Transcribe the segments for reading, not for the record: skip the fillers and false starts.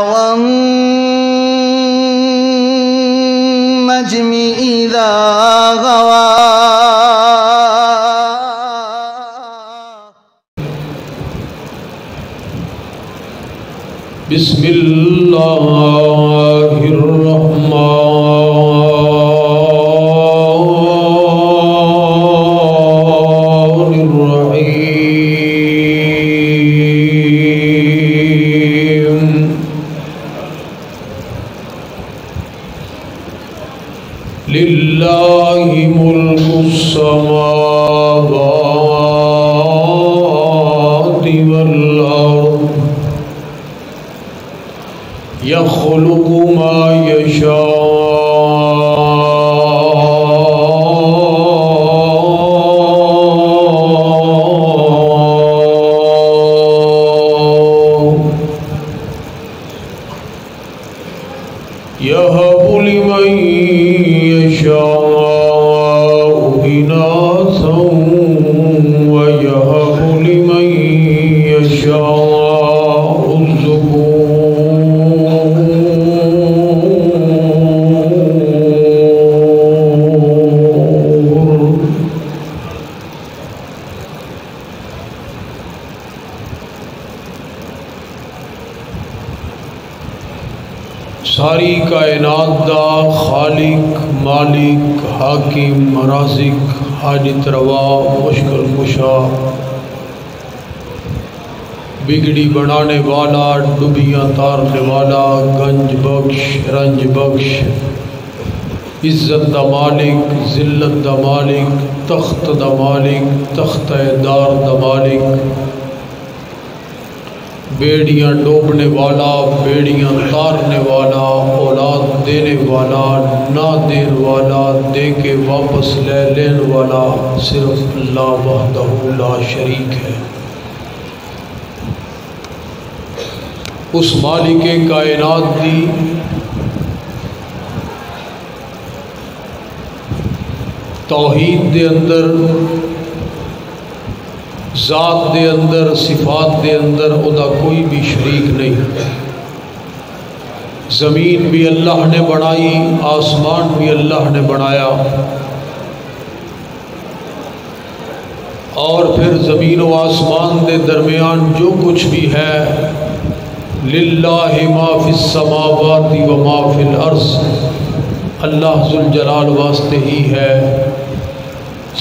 والنجم إذا غوى بسم اللہ الرحمن الرحیم للہ ملک السماوات والارض يخلق ما يشاء يهب لمن يشاء إناثا ويهب لمن يشاء الذكور ساری کائنات دا خالق مالک حاکم رازق حاجت روا مشکل کشا بگڑی بنانے والا ڈبیاں تارنے والا گنج بخش رنج بخش عزت دا مالک ذلت دا مالک تخت دا مالک تخت دار دا مالک بیڑیاں ڈوبنے والا بیڑیاں تارنے والا اولاد دینے والا نہ دین والا دے کے واپس لے لین والا صرف اللہ وحدہ لا شریک ہے۔ اس مالک کائنات دی توحید دے اندر ذات دے اندر صفات دے اندر ادا کوئی بھی شریک نہیں۔ زمین بھی اللہ نے بنائی آسمان بھی اللہ نے بنایا اور پھر زمین و آسمان دے درمیان جو کچھ بھی ہے للہ ما فی السماوات و ما فی الارض اللہ ذوالجلال واسطے ہی ہے۔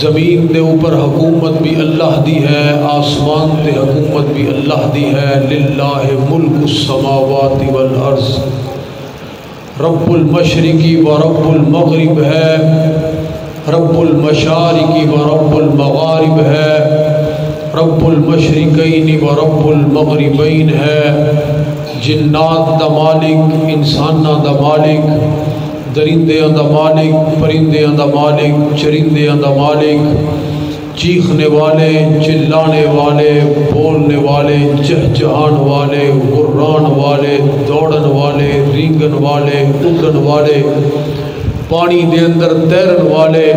زمین دے اوپر حکومت بھی اللہ دی ہے آسمان دے حکومت بھی اللہ دی ہے۔ للہ ملک السماوات والارض رب المشرقی و رب المغرب ہے، رب المشارقی و رب المغارب ہے، رب المشرقین و رب المغربین ہے۔ جنات دا مالک انساناں دا مالک درندیاں دا مالک پرندیاں دا مالک چرندیاں دا مالک چیخنے والے چلانے والے بولنے والے چہچہان والے غران والے دوڑن والے رینگن والے اڑن والے پانی دے اندر تیرن والے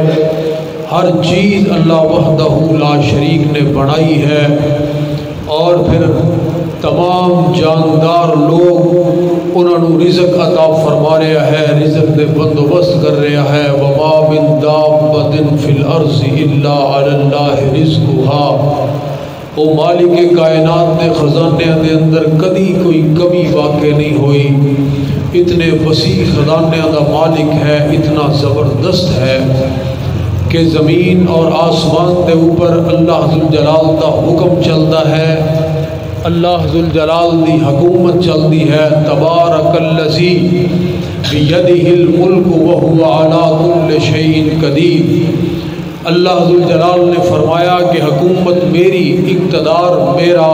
ہر چیز اللہ وحدہ لا شریک نے بنائی ہے۔ اور پھر تمام جاندار لوگ انہوں نے رزق عطا فرما رہا ہے، رزق دے بندوبست کر رہا ہے۔ وما من دابۃ فی الارض الا علی اللہ رزقها۔ وہ مالک کائنات دے خزانے دے اندر کدی کوئی کمی واقع نہیں ہوئی۔ اتنے وسیع خزانے دا مالک ہے، اتنا زبردست ہے کہ زمین اور آسمان دے اوپر اللہ ذوالجلال دا حکم چلتا ہے، اللہ ذوالجلال دی حکومت چلتی ہے۔ تبارک الذی بیدہ الملک وہو علی کل شیء قدیر۔ اللہ ذوالجلال نے فرمایا کہ حکومت میری، اقتدار میرا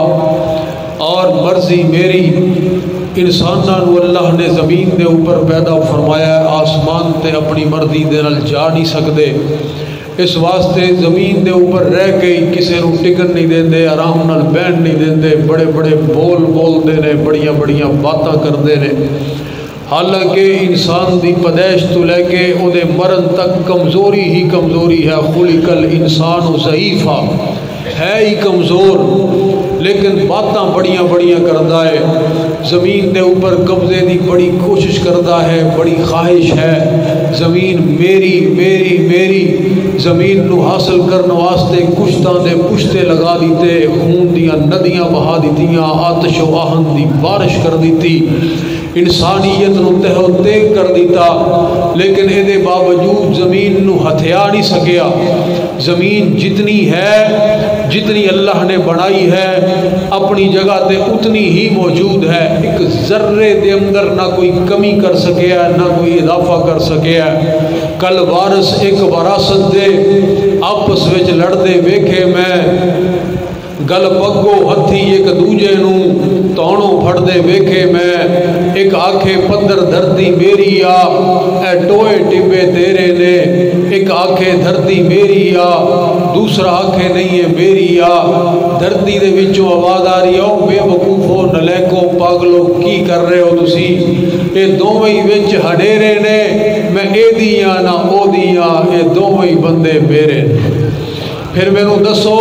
اور مرضی میری۔ انساناں نو اللہ نے زمین دے اوپر پیدا فرمایا ہے، آسمان تے اپنی مرضی دے نال جا نہیں سکدے، اس واسطے زمین دے اوپر رہ کے کسی نو ٹکن نہیں دیندے، آرام نال بیٹھ نہیں دیندے، بڑے بڑے بول بولدے نے، بڑیاں بڑیاں باتاں کردے نے۔ حالانکہ انسان دی پیدائش تو لے کے او دے مرن تک کمزوری ہی کمزوری ہے۔ خلق الانسان ضعیفا، ہے ہی کمزور، لیکن باتاں بڑیاں بڑیاں کردا ہے، زمین دے اوپر قبضے دی بڑی کوشش کردا ہے، بڑی خواہش ہے زمین میری میری میری۔ زمین نو حاصل کرنے واسطے کشتاں دے پشتے لگا دیتے، خون دیاں ندیاں بہا دیتیاں، آتش و آہن دی بارش کر دیتی، انسانیت نو تہو تیگ کر دیتا، لیکن اے دے باوجود زمین نو ہتھیا نہیں سکیا۔ زمین جتنی ہے، جتنی اللہ نے بنائی ہے، اپنی جگہ تے اتنی ہی موجود ہے، ایک ذرے دے اندر نہ کوئی کمی کر سکیا نہ کوئی اضافہ کر سکیا۔ کل وارث ایک وراثت دے آپس وچ لڑدے ویکھے میں، گل پگو ہتھی ایک دوجے نو توڑوں پھڑدے ویکھے میں، ایک آکھے پدر دھرتی میری آ اے ٹوئے ٹبے تیرے نے، ایک آکھے دھرتی میری آ دوسرا آکھے نہیں ہے میری آ۔ دھرتی دے وچوں آواز آ رہی ہو بے وقوفو نلیکو پاگلو کی کر رہے ہو تسی، اے دوویں وچ ہڈیرے نے، میں اے دیاں نہ او دیاں، اے دوویں بندے میرے۔ پھر میں نو دسو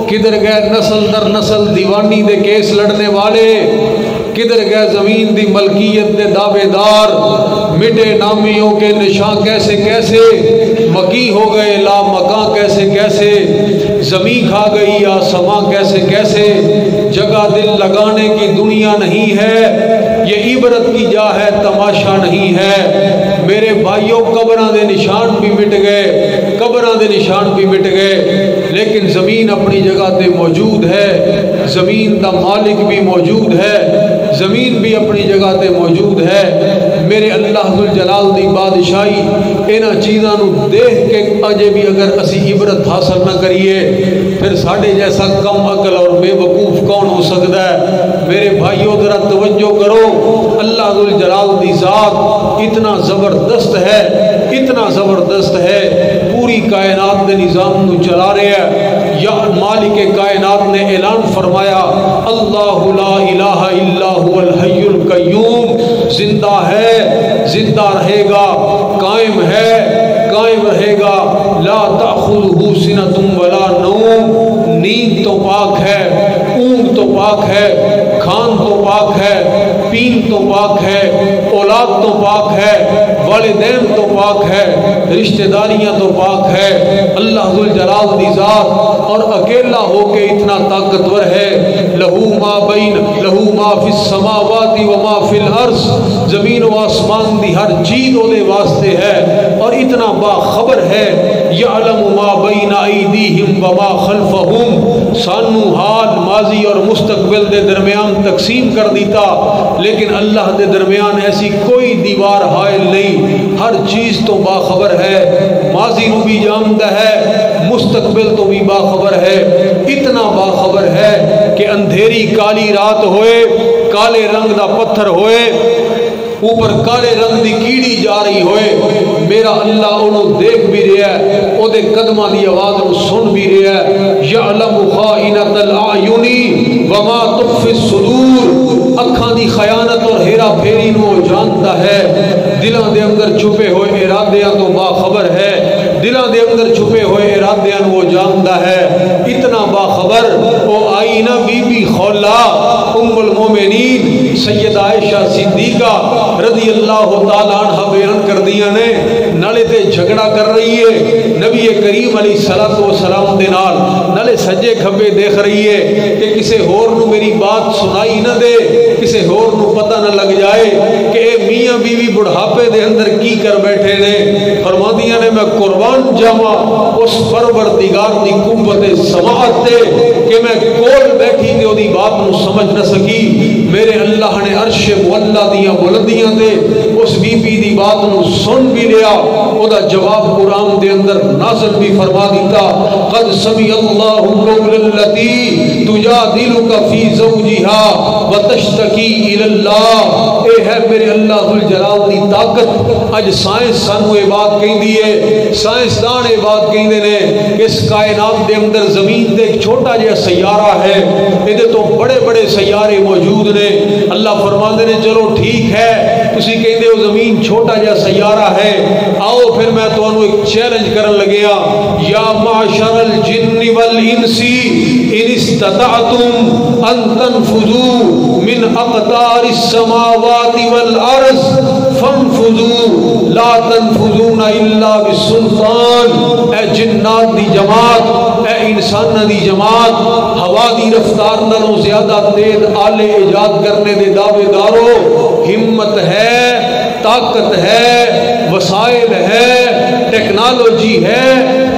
کدھر گئے نسل در نسل دیوانی دے کیس لڑنے والے، کدھر گئے زمین دی ملکیت دے دعوے دار، مٹے نامیوں کے نشان کیسے کیسے، مکی ہو گئے لا مکان کیسے کیسے، زمین کھا گئی آسمان کیسے کیسے، جگہ دل لگانے کی دنیا نہیں ہے، یہ عبرت کی جا ہے تماشا نہیں ہے۔ میرے بھائیوں قبراں دے نشان بھی مٹ گئے، قبراں دے نشان بھی مٹ گئے، لیکن زمین اپنی جگہ تے موجود ہے، زمین دا مالک بھی موجود ہے، زمین بھی اپنی جگہ تے موجود ہے۔ میرے اللہ ذوالجلال دی بادشاہی انہاں چیزاں نو دیکھ کے اجے بھی اگر اسی عبرت حاصل نہ کریے پھر ساڈے جیسا کم عقل اور بے وقوف کون ہو سکتا ہے؟ میرے بھائیو ذرا توجہ کرو، اللہ ذوالجلال دی ذات اتنا زبردست ہے، اتنا زبردست ہے، پوری کائنات دے نظام نو چلا رہا ہے۔ یا مالک کائنات نے اعلان فرمایا اللہ لا الہ الا هو الحی القیوم، زندہ ہے، زندہ رہے گا، قائم ہے، قائم رہے گا، لا تأخذہ سنۃ ولا نوم، نیند تو پاک ہے، اونگ تو پاک ہے، کھان تو پاک ہے، پین تو پاک ہے، اولاد تو پاک ہے، والدین تو پاک ہے، رشتہ داریاں تو پاک ہے۔ اللہ ذوالجلال دی ذات اور اکیلا ہو کے اتنا طاقتور ہے، لہو ما بین لہو ما فی السماوات و ما فی الارض، زمین و آسمان دی ہر چیز دے واسطے ہے، اور اتنا باخبر ہے، یعلم ما بین ایدیہم و ما خلفہم، سانو حال ماضی اور مستقبل دے درمیان تقسیم کر دیتا، لیکن اللہ دے درمیان ایسی کوئی دیوار حائل نہیں، ہر چیز تو باخبر ہے، ماضی نو بھی جانتا ہے، مستقبل تو بھی باخبر ہے، اتنا باخبر ہے کہ اندھیری کالی رات ہوئے، کالے رنگ دا پتھر ہوئے، اوپر کالے رنگ دی کیڑی جا رہی ہوئے، میرا اللہ انہوں دیکھ بھی رہا ہے، او دے قدمہ دی آواز انہوں سن بھی رہا ہے۔ یعلم خائنۃ الاعین وما تخفی الصدور، اکھاں دی خیانت اور ہیرا پھیری نو جانتا ہے، دلاں دے اندر چھپے ہوئے ارادیاں تو باخبر ہے، دلاں دے اندر چھپے ہوئے ارادیاں وہ جانتا ہے، اتنا باخبر۔ او آئینہ بی بی خولا ام المومنین سیدہ عائشہ صدیقہ رضی اللہ تعالیٰ عنہ بیان کر دیا نے، نالے تے جھگڑا کر رہی ہے نبی کریم علیہ السلام دے نال، نالے سجے کھبے دیکھ رہی ہے کہ کسے ہور نو میری بات سنائی نہ دے، کسے ہور نو پتہ نہ لگ جائے کہ اے میاں بیوی بڑھاپے دے اندر کی کر بیٹھے نے۔ فرماندیاں نے میں قربان جاواں اس پروردگار دی قوت سماعت تے کہ میں کول بیٹھی تے اودی بات نو سمجھ نہ سکی، میرے اللہ نے عرش معلا دیاں بلندیاں تے اس بی بی دی بات نو سن بھی لیا، او دا جواب قرآن دے اندر نازل بھی فرما دیتا، قد سمع اللہ قول التی تجادلک فی زوجها وتشتکی الی اللہ۔ اے ہے میرے اللہ ذوالجلال دی طاقت، اج سائنس سانو یہ بات کہندی ہے، سائنسدان یہ بات کہندے نے کہ اس کائنات دے اندر زمین تے ایک چھوٹا جہا سیارہ ہے، یہ تو بڑے بڑے سیارے موجود نے۔ اللہ فرماندے نے چلو ٹھیک ہے، تسی کہندے ہو زمین چھوٹا جہا سیارہ ہے، آؤ پھر میں تانوں ایک چیلنج کرن لگیا، یا معشر الجن والانس ان ان استطعتم ان تنفذوا من اقطار السماوات والارض فانفذوا لا تنفذون الا بالسلطان۔ اے جنات دی جماعت، اے انسان دی جماعت، ہوا دی رفتار نالوں زیادہ تیز آلے ایجاد کرنے دے دعوے دارو، ہمت ہے، طاقت ہے، وسائل ہے، ٹیکنالوجی ہے،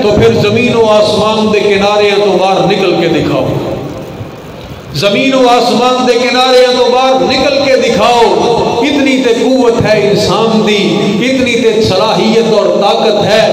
تو پھر زمین و آسمان دے کنارے تو باہر نکل کے دکھاؤ، زمین و آسمان دے کنارے تو باہر نکل کے دکھاؤ۔ اتنی تے قوت ہے انسان دی، اتنی تے صلاحیت اور طاقت ہے۔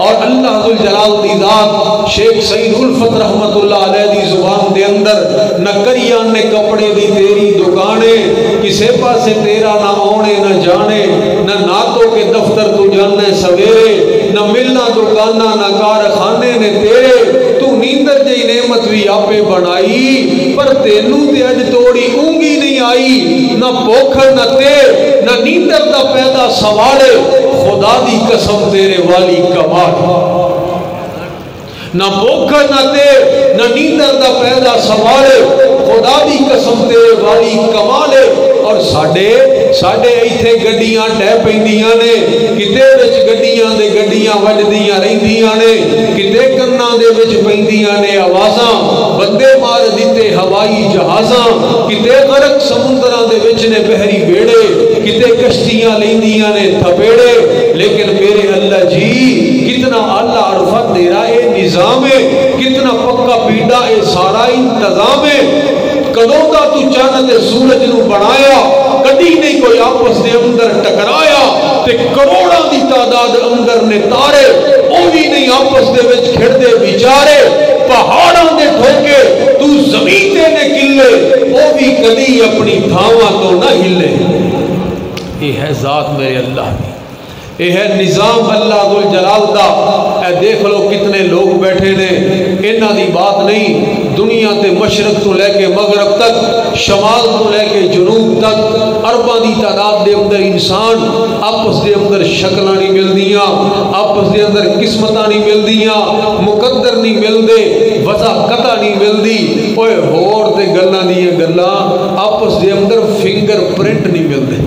اور اللہ ذوالجلال دی ذات شیخ سعید الفت رحمت اللہ علیہ دی زبان دے اندر نہ کریان نے کپڑے دی تیری دکانے، کسے پاسے تیرا نہ آنے نہ جانے، نہ ناتوں کے دفتر تو جانے سویرے، نہ ملنا دکانہ نہ کارخانے نے تیرے، تو نیندر جی نعمت بھی آپے بنائی، پر تینوں تے اج توڑی اونگی نہیں آئی، نہ پوکھر نہ تے نہ نیندر دا پیدا سوالے، خدا دی قسم تیرے والی کمال، نہ پوکھر نہ تے نہ نیندر دا پیدا سوالے، خدا دی قسم تیرے والی کمالے۔ اور ساڑھے ایتھے گڈیاں ٹہ پیندیاں نے، کتے وچ گڈیاں دے گڈیاں وجدیاں رہندیاں نے، کتے کناں دے وچ پیندیاں نے آوازاں، بندے مار دیتے ہوائی جہازاں، کتے غرق سمندراں دے وچ نے بحری بیڑے، کتے کشتیاں لیندیاں نے تھپیڑے، لیکن میرے اللہ جی کتنا اعلیٰ عرفہ تیرا اے نظام ہے، کتنا پکا پیڑا اے سارا انتظام ہے۔ کدوں دا تو چاند سورج نو بنایا، کدی نہیں کوئی آپس دے اندر ٹکرایا، تے کروڑاں دی تعداد اندر نے تارے، او بھی نہیں آپس دے وچ کھڑ دے بیچارے، پہاڑاں دے ٹھوکے تو زمین دے نے کلے، او بھی کدی اپنی تھاواں تو نہ ہلے۔ یہ ہے ذات میرے اللہ کی، یہ ہے نظام اللہ ذوالجلال دا۔ اے دیکھ لو کتنے لوگ بیٹھے نے، انہاں دی بات نہیں، دنیا تے مشرق تو لے کے مغرب تک، شمال تو لے کے جنوب تک، ارباں دی تعداد دے اندر انسان، آپس دے اندر شکلاں نہیں ملدیاں، آپس دے اندر قسمتاں نہیں ملدیاں، مقدر نہیں ملدے، وضع قطع نہیں ملدی، اوے ہور تے گلاں دیاں گلاں، آپس دے اندر فنگر پرنٹ نہیں ملدے،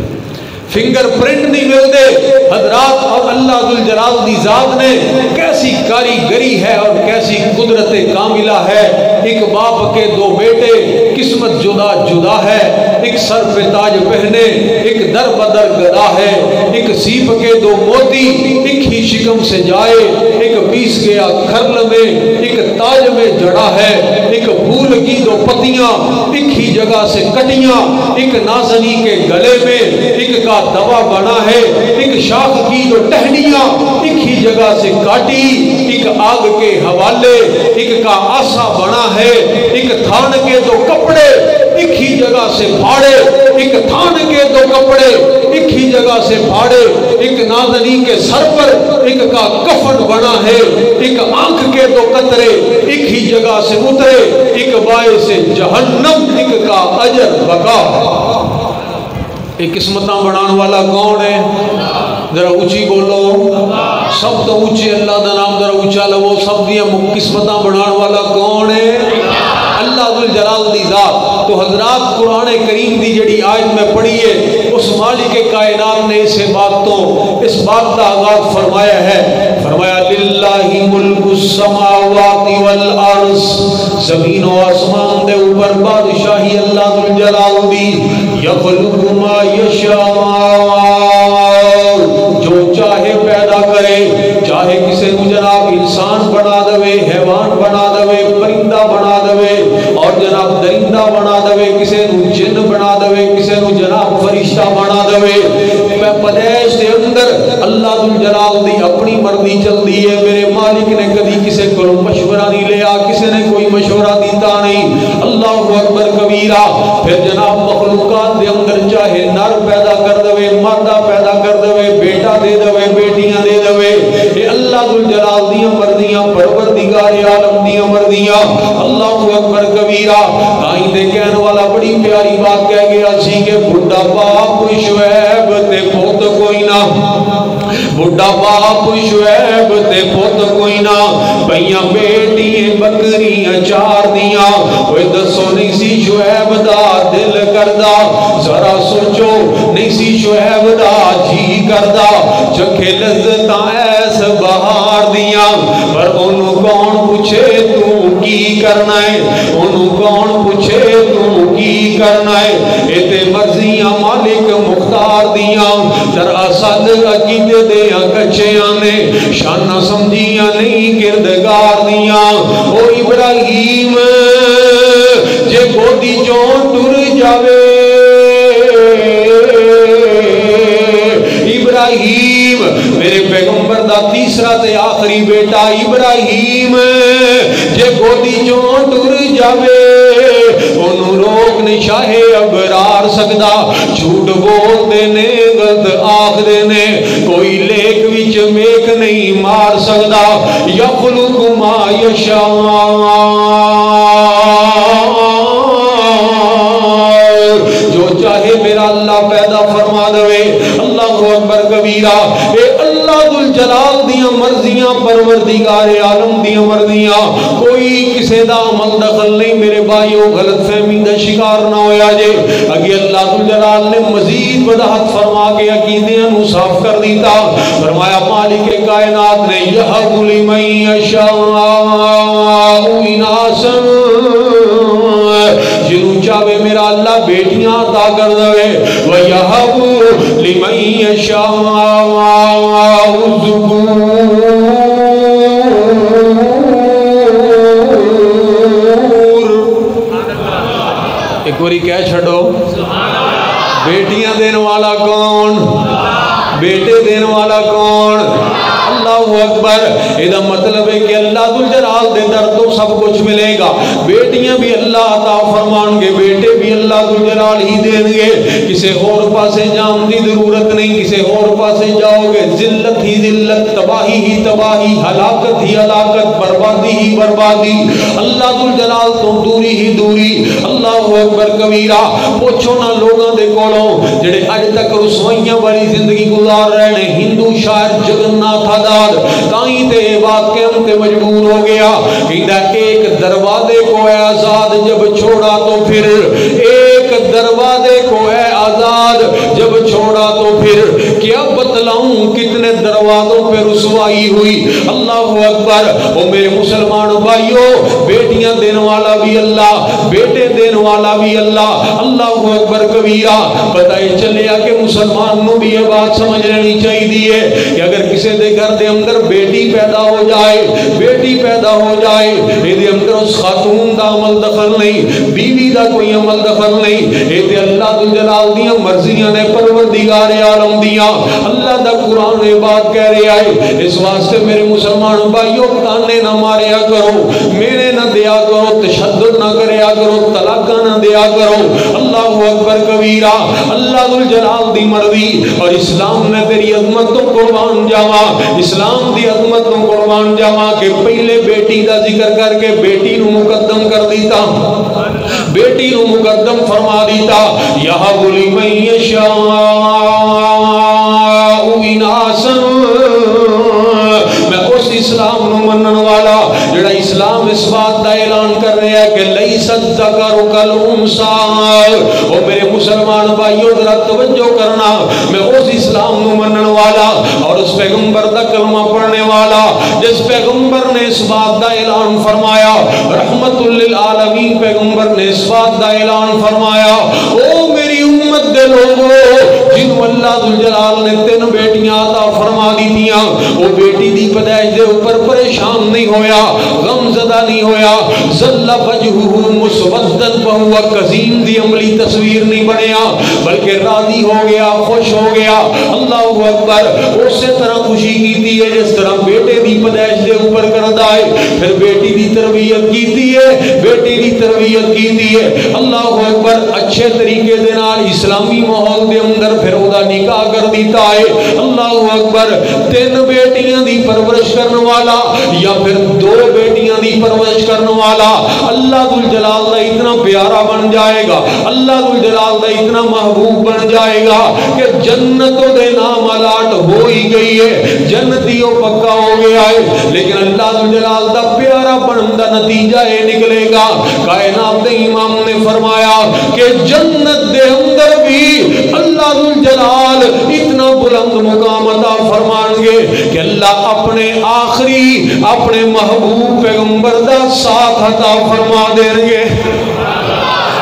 فنگر پرنٹ نہیں ملتے۔ حضرات اور اللہ ذوالجلال دی ذات نے کیسی کاریگری ہے اور کیسی قدرت کاملہ ہے۔ ایک باپ کے دو بیٹے، قسمت جدا جدا ہے، ایک سر پہ تاج پہنے، ایک در بدر گدا ہے، ایک سیپ کے دو موتی، ایک ہی شکم سے جائے، ایک پیس گیا کھرل میں، ایک تاج میں جڑا ہے، ایک پھول کی دو پتیاں ایک ہی جگہ سے کٹیاں، ایک نازنی کے گلے میں، ایک کا دوا بنا ہے، ایک شاخ کی جو ٹہنیاں ایک ہی جگہ سے کاٹی، ایک آگ کے حوالے، ایک کا آسا بنا ہے، ایک تھان کے دو کپڑے ایک ہی جگہ سے پھاڑے، ایک تھان کے دو کپڑے ایک ہی جگہ سے پھاڑے، ایک نازنی کے سر پر ایک کا کفن بنا ہے، ایک آنکھ کے دو قطرے ایک ہی جگہ سے اترے، ایک باعث جہنم ایک کا اجر بقا۔ ایک قسمتاں بنان والا کون ہے؟ ذرا اونچی بولو، سب تو اونچی اللہ دا نام ذرا اونچا لو، سب دیا قسمتاں بنان والا کون ہے؟ اللہ ذوالجلال دی ذات۔ تو حضرات قرآن کریم دی جڑی آیت میں پڑھی ہے، اس مالک کائنات نے اس بات کا آغاز فرمایا ہے، فرمایا للہ ملک السماوات والارض، زمین و آسمان دے اوپر بادشاہی اللہ ذوالجلال دی، یخلق ما یشاء، جو چاہے پیدا کرے، چاہے کسی کو جناب انسان بنا دے، حیوان بنا دے، پرندہ بنا دے، اور جناب درندہ بنا دے، کسی کو جن بنا دے، کسی کو جناب فرشتہ بنا دے۔ میں پدیش دے اندر اللہ ذوالجلال دی اپنی مرضی چلتی ہے، میرے مالک نے کبھی کسی کو مشورہ نہیں لیا، کسی نے کوئی مشورہ دیتا نہیں۔ اللہ اکبر کبیرہ۔ پھر جناب مخلوقات دے اندر چاہے نر پیدا کر دے، مردہ پیدا کر دے، بیٹا دے دے، بیٹیاں دے دے، یہ اللہ ذوالجلال دی مرضیاں، پروردگار عالم دی مرضیاں۔ اللہ اکبر کبیرہ۔ کہیں دے کہنے والا بڑی پیاری بات کہہ گیا سی کہ بڑھا باپ شعیب تے پوت کوئی نہ، بڑھا باپ شعیب تے پوت کوئی نہ، پئیاں بیٹیاں بکریاں بیٹیاں چار دیاں کوئی دسو نہیں سی شعیب دا دل کردا ذرا سوچو نہیں سی شعیب دا جی کردا چکھے لذتاں ایس بہار دیاں پر انہوں کون پوچھے تو کی کرنا ہے انہوں کون پوچھے تو کی کرنا ہے ایتے مرضیاں مالک مختار دیاں در اسد عقیدے دیاں کچھیاں نے شانہ سمجھیاں نہیں کردگار دیاں او ابراہیم جے گودی چون ٹر جاوے ابراہیم میرے پیغمبر دا تیسرا تے آخری بیٹا ابراہیم جے گودی چون ٹر جاوے انہوں روک نہیں شاہے ابرار سکدا جھوٹ بول دینے غلط آخ دینے کوئی لیک وچ میک نہیں مار سکدا یخلق ما یشاء جو چاہے میرا اللہ پیدا فرما دوے اللہ اکبر کبیرہ اے اللہ ذوالجلال دیاں مرضیاں پروردگار عالم دیاں مرضیاں کوئی کسے دا عمل دخل نہیں میرے بھائیوں غلط فہمی دا شکار نہ ہویا جے اگے اللہ ذوالجلال نے مزید وضاحت فرما کے عقیدیاں نو صاف کر دیتا فرمایا مالک کائنات نے یہب لمن یشاء اناسا جنوں چاہے میرا اللہ بیٹیاں عطا کر دے وَيَهَبُ لِمَن يَشَاءُ الذُّكُورَ ایک باری کہہ چھڑو بیٹیاں دین والا کون بیٹے دین والا کون اللہ اکبر یہ مطلب ہے کہ اللہ ذوالجلال دے در تو سب کچھ ملے گا بیٹیاں بھی اللہ عطا فرمان گے بیٹے بھی اللہ ذوالجلال ہی دیں گے کسے اور پاسے جام دی ضرورت نہیں کسے اور پاسے جاؤ گے ذلت ہی ذلت تباہی ہی تباہی ہلاکت ہی ہلاکت بربادی ہی بربادی اللہ ذوالجلال تو دوری ہی دوری اللہ اکبر کبیرہ پوچھو نہ لوگاں دے کولوں جڑے اج تک رسوائیاں والی زندگی گزار رہے ہیں ہندو شاعر جگناتھ تائیں تے واقعہ تے مجبور ہو گیا کہتا ایک دروازے کو ہے آزاد جب چھوڑا تو پھر ایک دروازے کو ہے آزاد جب چھوڑا تو پھر کیا بتلاؤں کتنے دروازوں پہ رسوائی ہوئی اللہ اکبر او میرے مسلمان بھائیوں بیٹیاں دین والا بھی اللہ بیٹے دین والا بھی اللہ اللہ اکبر کبیرہ پتہ ہی چلیا کہ مسلمان نو بھی یہ بات سمجھ لینی چاہیے کہ اگر کسی دے گھر دے اندر بیٹی پیدا ہو جائے بیٹی پیدا ہو جائے یہ دے اندر اس خاتون دا عمل دخل نہیں بیوی دا کوئی عمل دخل نہیں یہ دے اللہ ذوالجلال دیاں مرضیاں نے پروردگار عالم دیاں اللہ دا قرآن بات کہہ رہے آئے اس واسطے میرے مسلمان بھائیوں تانے نہ ماریا کرو میرے نہ دیا کرو تشدد نہ کریا کرو طلاقہ نہ دیا کرو اللہ اکبر کبیرہ اللہ ذوالجلال دی مرضی اور اسلام نے تیری عظمت تو قربان جاوا اسلام دی عظمت تو قربان جاوا کہ پہلے بیٹی دا ذکر کر کے بیٹی نو مقدم کر دیتا بیٹی نو مقدم فرما دیتا یہب لمن یشاء اناسا میں اس اسلام نو منن والا جڑا اسلام اس بات دا اعلان کر رہا ہے کہ لیس الذکر کالانثی او میرے مسلمان بھائیوں ذرا توجہ کرنا میں اس اسلام نو منن والا اور اس پیغمبر دا کلمہ پڑھنے والا جس پیغمبر نے اس بات دا اعلان فرمایا رحمت للعالمین پیغمبر نے اس بات دا اعلان فرمایا او میری امت دے لوگوں جنہوں اللہ ذوالجلال نے 3 بیٹیاں عطا فرما دی دیاں وہ بیٹی دی پیدائش دے اوپر پریشان نہیں ہویا غم زدہ نہیں ہویا ظل وجہہ مسودن فہو کظیم دی عملی تصویر نہیں بنیا بلکہ راضی ہو گیا خوش ہو گیا اللہ اکبر اسی طرح خوشی کیتی ہے جس طرح بیٹے دی پیدائش دے اوپر کردا ہے پھر بیٹی دی تربیت کیتی ہے بیٹی دی تربیت کیتی ہے اللہ اکبر اچھے طریقے دے نال اسلامی ماحول دے اندر پھر او دا نکاح کر دیتا ہے اللہ اکبر 3 بیٹیاں دی پرورش کرنے والا یا پھر 2 بیٹیاں بیٹیاں دی پرورش کرنے والا اللہ ذل جلال دا اتنا پیارا بن جائے گا، اللہ ذل جلال دا اتنا محبوب بن جائے گا کہ جنتوں دے نام الاٹ ہو ہی گئی ہے، جنتیوں پکا ہو گیا ہے، لیکن اللہ ذل جلال دا پیارا بنن دا نتیجہ یہ نکلے گا۔ کائنات دے امام نے فرمایا کہ جنت دے اندر بھی اللہ ذل جلال اتنا بلند مقام عطا فرمان گے کہ اللہ اپنے آخری اپنے محبوب پیغمبر دا ساتھ عطا فرما دیں گے۔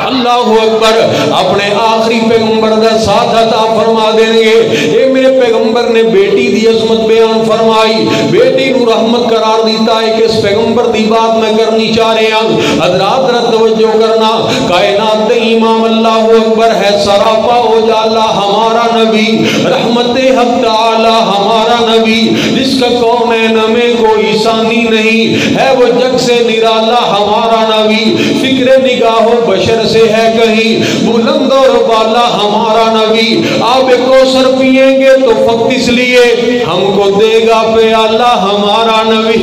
اللہ اکبر، اپنے آخری پیغمبر دا ساتھ عطا فرما دیں گے۔ اے میرے پیغمبر نے بیٹی دی عظمت بیان فرمائی، بیٹی نو رحمت قرار دیتا ہے کہ اس پیغمبر دی بات میں کرنی چاہ رہے ہیں۔ حضرات ذرا توجہ کرنا، کائنات دے امام اللہ اکبر ہے سراپا ہو جالا ہمارا نبی، رحمت حق تعالی ہمارا نبی، جس کا کونین میں کوئی ثانی نہیں ہے، وہ جگ سے نرالا ہمارا نبی، فکر نگاہ و بشر سے ہے کہیں بلند اور بالا ہمارا نبی۔ آب کوثر پئیں گے تو فقط اس لیے ہم کو دے گا پیالہ ہمارا نبی۔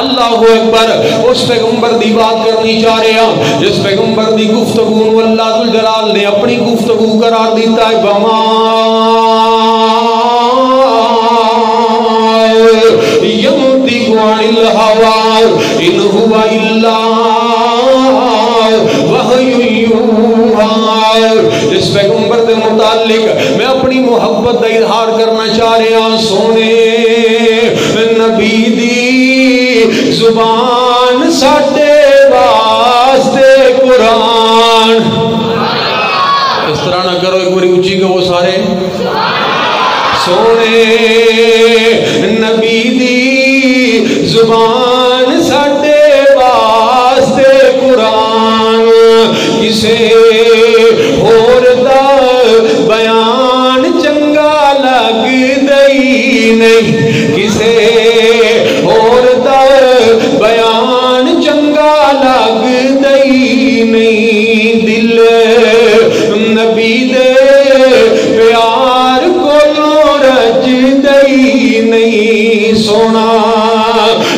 اللہ اکبر، اس پیغمبر دی بات کرنی چاہ رہے ہیں جس پیغمبر دی گفتگو اللہ ذل جلال نے اپنی گفتگو قرار دیتا ہے۔ بما ينطق عن الهوى إن هو إلا وحی یوحی۔ اس پیغمبر دے متعلق میں اپنی محبت دا اظہار کرنا چاہ رہا ہوں۔ سونے نبی دی زبان ساڈے واسطے قرآن۔ اس طرح نہ کرو، ایک باری اونچی کہو سارے، سونے نبی دی زبان ساڈے واسطے قرآن، کسے ہور دا بیان چنگا لگ دئی نہیں، کسے ہور دا بیان چنگا لگ دئی نہیں، دل نبی دے پیار کو رج دئی نہیں، سونا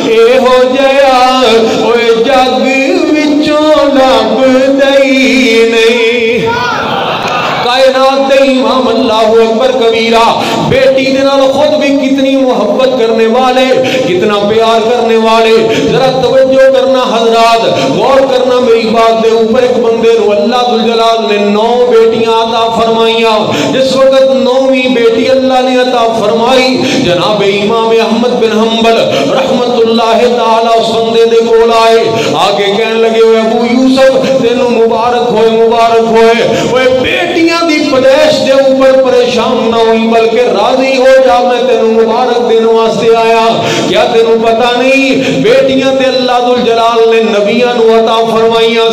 اے ہو جیا اوے جگ وچوں لب دئی نہیں۔ کائنات دے امام اللہ اکبر کبیرہ بیٹی دے نال خود بھی کتنی محبت کرنے والے، کتنا پیار کرنے والے۔ ذرا توجہ کرنا حضرات، غور کرنا میری بات دے اوپر۔ ایک بندے نو اللہ ذل جلال نے 9 بیٹیاں عطا فرمائیاں۔ جس وقت 9ویں بیٹی اللہ نے عطا فرمائی، جناب امام احمد بن حنبل رحمت اللہ تعالی اس بندے دے کول آئے، آگے کہنے لگے ہوئے ابو یوسف تینوں مبارک ہوئے مبارک ہوئے، وہ بیٹیاں دی پیدائش دے اوپر پریشان نہ ہوئی بلکہ راضی ہو جا، میں تینوں مبارک دینے واسطے آیا۔ کیا تینوں پتہ نہیں بیٹیاں تے اللہ ذل جلال نے نبیاں نو عطا فرمائیاں،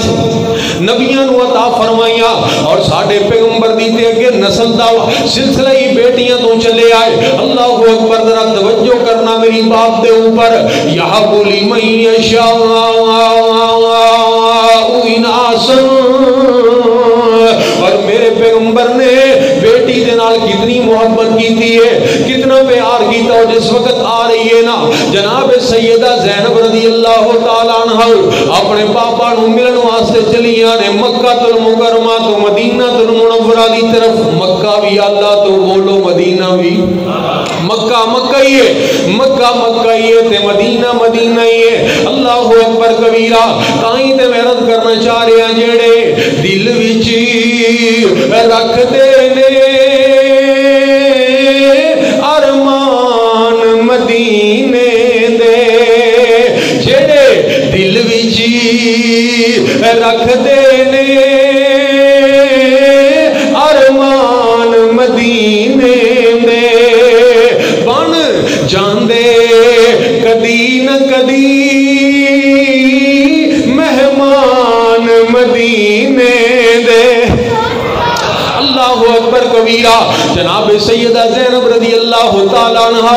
نبیاں نو عطا فرمائیاں، اور ساڈے پیغمبر دی تے اگے نسل دا سلسلہ ہی بیٹیاں تو چلے آئے۔ اللہ اکبر، ذرا توجہ کرنا میری بات دے اوپر۔ یہب لمن یشاء اناسا، اور میرے پیغمبر نے بیٹی دے نال کتنی محبت کیتی ہے، کتنا پیار کیتا، اور جس وقت آ رہی ہے نا جناب سیدہ زینب رضی اللہ تعالیٰ عنہ اپنے پاپا نو ملن واسطے چلیاں نے مکہ المکرمہ تو مدینہ المنورہ دی طرف۔ مکہ بھی اللہ تو بولو، مدینہ بھی مکہ مکہ ہی ہے، مکہ مکہ ہی ہے تے مدینہ مدینہ ہی ہے۔ اللہ اکبر کبیرہ، تائیں تے میں عرض کرنا چاہ رہے ہیں جیڑے دل وچ رکھ دے نے ارمان مدینے دے، جیڑے دل وچ رکھ دے نے ارمان مدینے دے، بن جاندے کدی نہ کدی مہمان مدینے دے۔ اللہ اکبر کبیرہ، جناب سیدہ زینب رضی اللہ تعالیٰ عنہ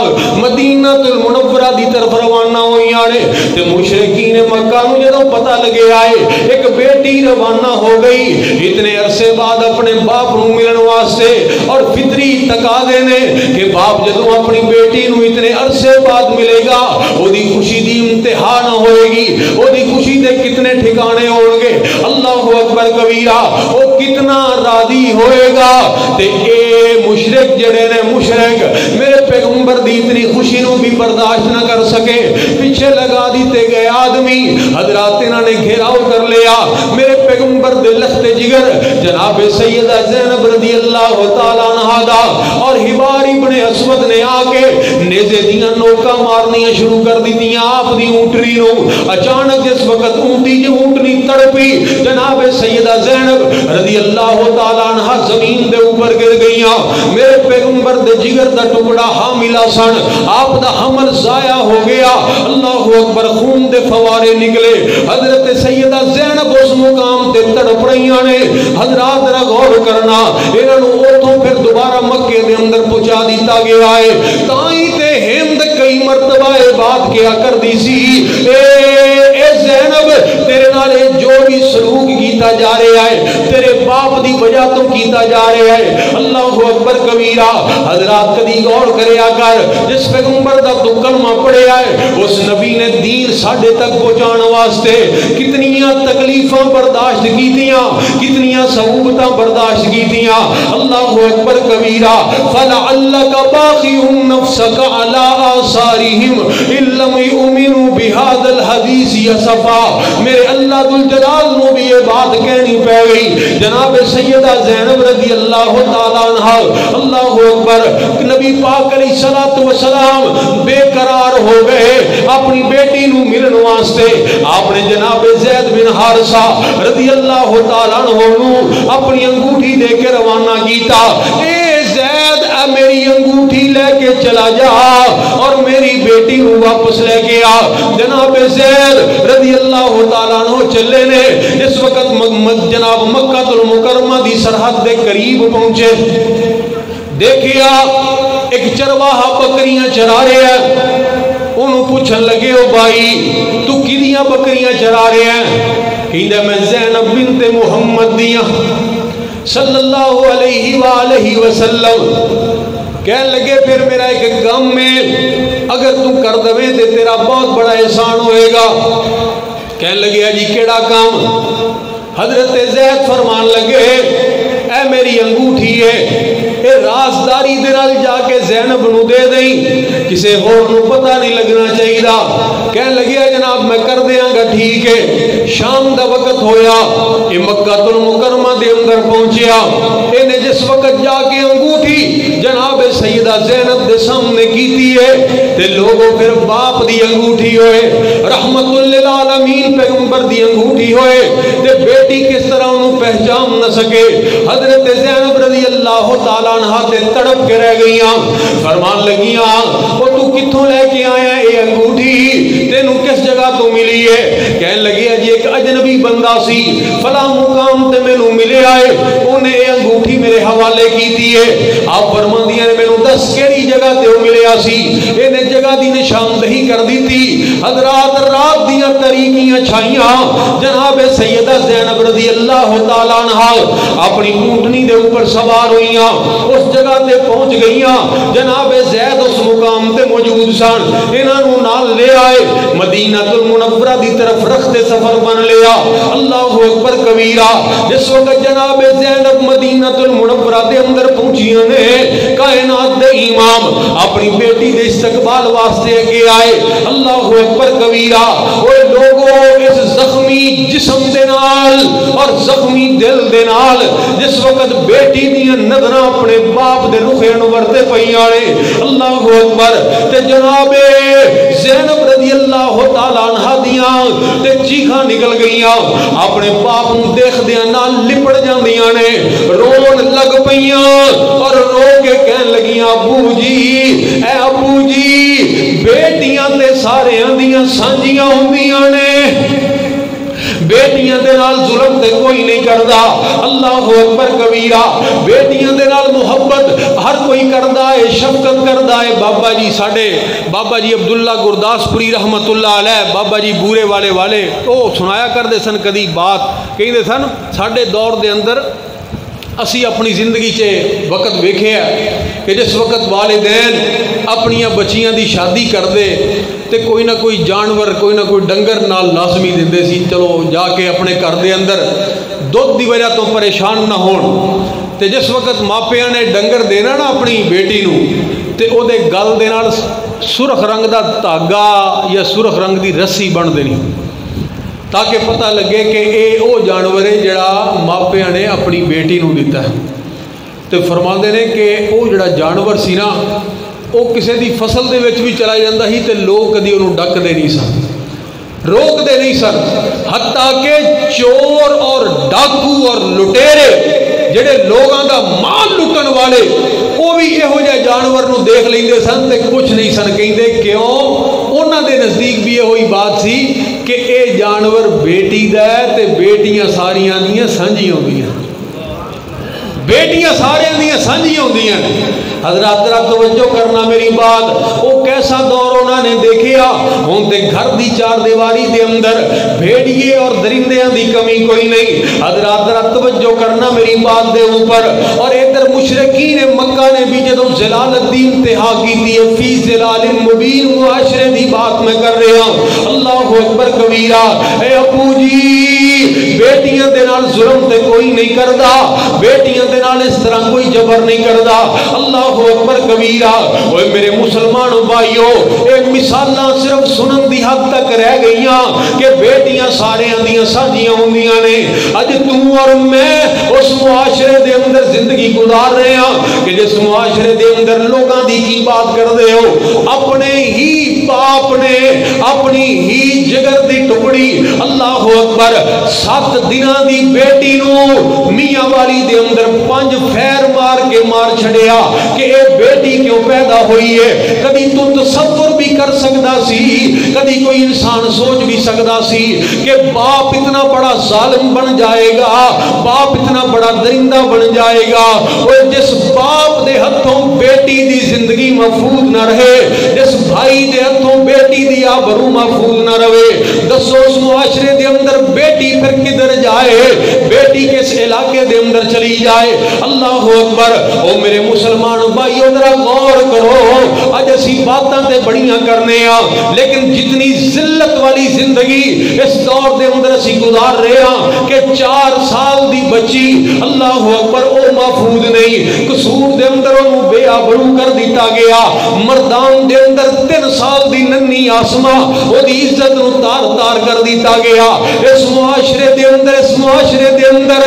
مدینہ المنورہ دی طرف روانہ ہوئی آنے، تے مشرکین مکہ نو جدوں پتہ لگے آئے ایک بیٹی روانہ ہو گئی اتنے عرصے بعد اپنے باپ نو ملن واسطے، اور فطری تقاضے نے کہ باپ جدوں اپنی بیٹی بیٹی نو اتنے عرصے بعد ملے گا وہی خوشی دی انتہا نہ ہوئے گی وہی خوشی دے کتنے ٹھکانے ہون گے اللہ اکبر کبیرہ وہ کتنا راضی ہوئے گا تے اے مشرک جڑے نے مشرک میرے پیغمبر دی اتنی خوشی نو بھی برداشت نہ کر سکے پیچھے لگا دیتے گئے آدمی حضرات انہوں نے گھیراؤ کر لیا میرے پیغمبر دے لخت جگر جناب سیدہ زینب رضی اللہ تعالیٰ عنہ دا اور حبار ابن اسود نے آکے نیزے دیاں نوکا مارنیاں شروع کر دی دیاں آپ دی اونٹنی نو اچانک جس وقت اونٹنی تڑپی جناب سیدہ زینب رضی اللہ تعالیٰ عنہ زمین دے اوپر گر گئیاں میرے پیغمبر دے جگر دا ٹکڑا حاملہ سن آپ دا حمل ضائع ہو گیا اللہ اکبر خون دے فوارے نکلے حضرت سیدہ زینب اس مقام تے تڑپ رہیاں نے حضرات ذرا غور کرنا انہاں نو اوتھوں پھر دوبارہ مکے دے اندر پہنچا دیتا گیا ہے تائیں تے ہند کئی مرتبہ بات کیا کر دی سی اے زینب تیرے نال جو بھی سلوک کیتا جا رہا ہے تیرے باپ دی وجہ تو کیتا جا رہا ہے اللہ اکبر کبیرہ حضرات کدی غور کریا کر جس پیغمبر دا تو کلمہ پڑھیا ہے اس نبی نے دین ساڈے تک پہنچانے واسطے کتنیاں تکلیفاں برداشت کیتیاں کتنیاں صعوبتاں برداشت کیتیاں اللہ اکبر کبیرہ فلعلک باخع نفسک علی آثارہم ان لم یؤمنوا بهذا الحدیث اسفا میرے اللہ ذوالجلال نو بھی یہ بات کہنی پہ گئی جناب سیدہ زینب رضی اللہ تعالیٰ عنہ اللہ اکبر نبی پاک علیہ السلام بے قرار ہو گئے اپنی بیٹی نو ملن واسطے آپ نے جناب زید بن حارثہ رضی اللہ تعالیٰ عنہ نو اپنی انگوٹھی دے کے روانہ کیتا اے زید اے میری انگوٹھی لے کے چلا جا اور میری بیٹی نو واپس لے کے آ جناب زید رضی اللہ تعالیٰ عنہ چلے نے اس وقت جناب مکہ المکرمہ دی سرحد دے قریب پہنچے دیکھیا ایک چرواہا بکریاں چرا رہے ہیں انہوں پوچھن لگے ہو بھائی تو کدیاں بکریاں چرا رہے ہیں کہندے میں زینب بنت محمد دیاں صلی اللہ علیہ وآلہ وسلم کہنے لگے پھر میرا ایک کام میں اگر تم کر دوے تے تیرا بہت بڑا احسان ہوئے گا کہنے لگے جی کیڑا کام حضرت زید فرمان لگے اے میری انگوٹھی ہے اے رازداری دے نال جا کے زینب نو دے دیں کسے ہور نو پتہ نہیں لگنا چاہیے کہنے لگے جناب میں کر دیاں گا ٹھیک ہے شام دا وقت ہویا اے مکہ المکرمہ دے اندر پہنچیا انہیں جس وقت جا کے انگوٹھی جناب سیدہ زینب دے سامنے کیتی ہے تے لوگوں پھر باپ دی انگوٹھی ہوئے رحمت للعالمین پیغمبر دی انگوٹھی ہوئے تے بیٹی کس طرح انہوں پہچان نہ سکے حضرت زینب رضی اللہ تعالیٰ عنہ تے تڑپ کے رہ گئیاں فرمان لگیاں وہ تو کتھوں لے کے آیا اے انگوٹھی تینوں کس جگہ تو ملی ہے کہنے لگی جی ایک اجنبی بندہ سی فلاں مقام تے میں نو ملے آئے انہیں اے انگوٹھی میرے حوالے کی دی ہے آپ فرماندیاں نے میں نو 10 کیڑی جگہ تے وہ ملے آسی انہیں جگہ دی نشاندہی کر دی تھی حضرات رات دیاں طریقیاں چھائیاں جناب سیدہ زینب رضی اللہ تعالیٰ عنہ اپنی اونٹنی دے اوپر سوار ہوئیاں اس جگہ تے پہنچ گئیاں جناب زید اس مقام تے موجود سن انہاں نو نال لے آئے مدینہ المنورہ دی طرف رخت سفر بن لیا اللہ اکبر کبیرہ جس وقت جناب زینب مدینہ المنورہ دے اندر پہنچیاں نے کائنات دے امام اپنی بیٹی دے استقبال واسطے اگے آئے اللہ اکبر کبیرہ وہ لوگوں اس زخمی جسم دے نال اور زخمی دل دے نال جس وقت بیٹی دیاں نظراں اپنے باپ دے رخ انور تے پیاڑے اللہ اکبر تے جناب زینب رضی اللہ تعالیٰ عنہ دیاں تے چیخاں نکل گئیاں اپنے باپ نو دیکھ دیاں نال لپڑ جاندیاں نے رون لگ پیاں اور رو کے کہن لگیاں ابو جی اے ابو جی بیٹیاں تے سارے دیاں سانجیاں ہوندیاں نے بیٹیاں دے نال ظلم تے کوئی نہیں کردا اللہ اکبر کبیرہ بیٹیاں دے نال محبت ہر کوئی کردا ہے شفقت کردا ہے بابا جی ساڈے بابا جی عبداللہ گرداسپوری رحمت اللہ علیہ بابا جی بورے والے او سنایا کردے سن کدی بات کہندے سن ساڈے دور دے اندر اسی اپنی زندگی چ وقت ویکھیا کہ جس وقت والدین اپنی بچیاں دی شادی کردے تے کوئی نہ کوئی جانور کوئی نہ کوئی ڈنگر نال لازمی دیندے سی، چلو جا کے اپنے گھر دے اندر دودھ دی وجہ تو پریشان نہ ہون۔ تے جس وقت ماپیاں نے ڈنگر دینا نا اپنی بیٹی نو تے او دے گل دے نال سرخ رنگ دا دھاگا یا سرخ رنگ دی رسی بن دینی تاکہ پتہ لگے کہ اے او جانور ہے جڑا ماپیاں نے اپنی بیٹی نو دیتا ہے۔ تے فرماندے نے کہ او جڑا جانور سی نا او کسے دی فصل دے وچ بھی چلا جاندا ہی تے لوگ کدی اونوں ڈک دے نہیں سن، روک دے نہیں سن، حتیٰ کہ چور اور ڈاکو اور لٹیرے جڑے لوگاں دا مال لٹن والے وہ بھی یہو جہ جانور نو دیکھ لیندے سن تے کچھ نہیں سن کہندے، کیوں؟ انہاں دے نزدیک بھی یہی بات سی کہ اے جانور بیٹی دا ہے تے بیٹیاں ساریاں دیاں سانجھیاں ہوندیاں، بیٹیاں سارے دیاں سانجھیاں ہوندیاں۔ حضرات ذرا توجہ کرنا میری بات، وہ کیسا دور انہوں نے دیکھیا، ہوں تے گھر دی چار دیواری دے اندر بھیڑیے اور درندیاں دی کمی کوئی نہیں۔ حضرات ذرا توجہ کرنا میری بات دے اوپر، اور ادھر مشرکین مکہ نے بھی جدو ضلالت دی انتہا کی تھی، فی ضلال مبین معاشرے دی بات میں کر رہا ہوں، اللہ اکبر کبیرہ۔ اے ابو جی بیٹیاں دے نال ظلم تے کوئی نہیں کردا، بیٹیاں دے نال اس طرح کوئی جبر نہیں کردا، اللہ اکبر کبیرہ۔ اوے میرے مسلمان بھائیو، ایک مثالاں صرف سنن دی حد تک رہ گئیاں کہ بیٹیاں سارے اندیاں سانجیاں ہوندیاں نے۔ اج تو اور میں اس معاشرے دے اندر زندگی گزار رہے ہیں کہ جس معاشرے دے اندر لوگاں دی کی بات کر دے ہو، اپنے ہی باپ نے اپنی ہی جگر دی ٹکڑی اللہ اکبر 7 دناں دی بیٹی نو میاں والی دے اندر 5 پھیر مار کے مار چھڑیا کہ اے بیٹی کیوں پیدا ہوئی ہے۔ کدی تو تصور بھی کر سکتا سی، کدی کوئی انسان سوچ بھی سکتا سی کہ باپ اتنا بڑا ظالم بن جائے گا، باپ اتنا بڑا درندہ بن جائے گا۔ اور جس باپ دے ہتھوں بیٹی دی زندگی محفوظ نہ رہے، جس بھائی دے ہتھوں بیٹی دی آبرو محفوظ نہ رہے، دسو اس معاشرے دے اندر بیٹی پھر کدھر جائے، بیٹی کس علاقے دے اندر چلی جائے۔ اللہ اکبر۔ او میرے مسلمان بھائیو ذرا غور کرو، اج اسی باتاں تے بڑیاں کرنے ہاں، لیکن جتنی ذلت والی زندگی اس دور دے اندر اسی گزار رہے ہاں کہ 4 سال دی بچی اللہ اکبر او محفوظ نہیں، قصور دے اندر انہوں بے آبرو کر دیتا گیا، مردان دے اندر 3 سال دی ننی آسمہ او دی عزت نو تار تار کر دیتا گیا۔ اس معاشرے دے اندر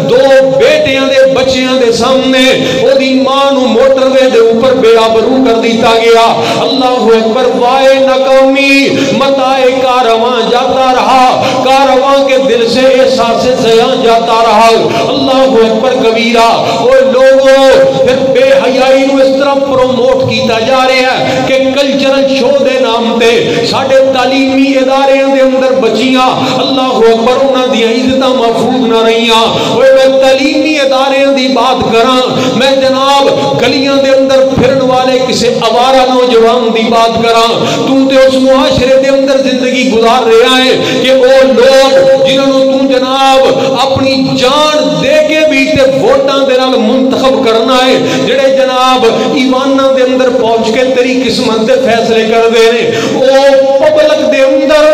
2 بیٹیاں دے بچیاں دے سامنے او دی ماں نو موٹر وے دے اوپر بے آبرو کر دیتا گیا۔ اللہ اکبر۔ وائے ناکامی متائے کارواں جاتا رہا، کارواں کے دل سے احساس زیاں جاتا رہا۔ اللہ اکبر کبیرہ۔ اور لوگوں پھر بے حیائی نو اس طرح پروموٹ کیتا جا رہا ہے کہ کلچرل شو دے نام تے ساڈے تعلیمی ادارے دے اندر بچیاں اللہ اکبر انہاں دی عزتاں محفوظ نہ رہیاں۔ اوے میں تعلیمی ادارے دی بات کراں، میں جناب گلیاں دے اندر پھرن والے کسے آوارہ نوجوان دی بات کراں، تو تے اس معاشرے دے اندر زندگی گزار رہا ہے کہ وہ لوگ جنہوں تو جناب اپنی جان دے کے بھی تے ووٹاں دے نال منتخب کرنا ہے، جڑے جناب ایواناں دے اندر پہنچ کے تیری قسمت دے فیصلے کر دے رہے، او پبلک دے اندر